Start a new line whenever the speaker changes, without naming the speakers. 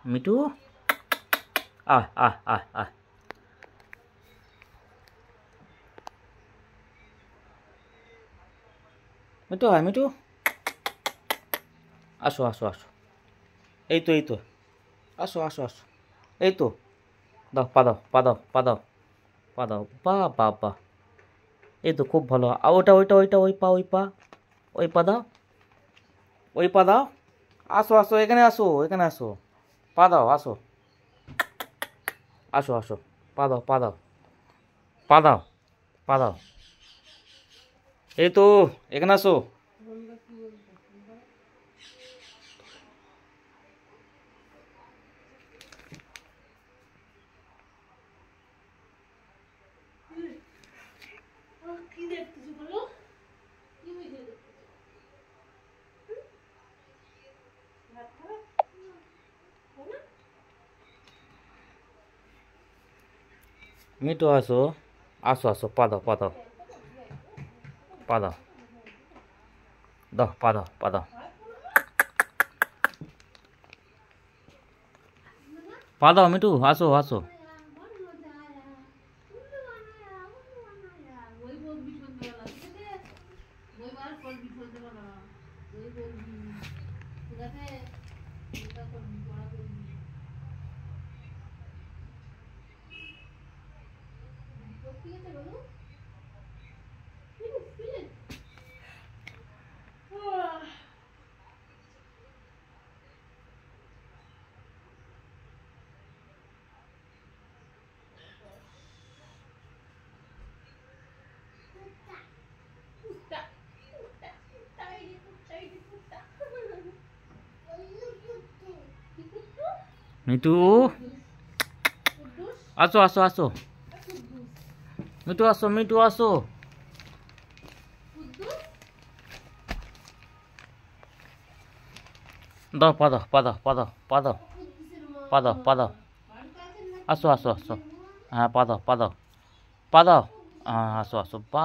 মিঠু আহ আহ আহ আহ মিঠু আয় মিঠু আসো আসো আসো এই তো আসো আসো আসো এই তো দাও পা দাও পা দাও পা দাও পা দাও বা এই তো খুব ভালো ওটা ওইটা ওইটা ওই পা দাও ওই পা দাও আসো আসো এখানে আসো এখানে আসো পা দাও আসো আসো আসো পা দাও পা দাও পা দাও পা দাও এই তো এখানে আসো মিঠু আসো আসো আসো পা দাও পা দাও পা দাও দাও পা দাও পা দাও পা দাও মিঠু আসো আসো মিঠু আসো আসো আসো মিঠু আসো মিঠু আসো দাও পা দাও পা দাও পা দাও পা দাও পা দাও পা দাও আসো আসো আসো হ্যাঁ পা দাও পা দাও পা দাও হ্যাঁ আসো আসো বা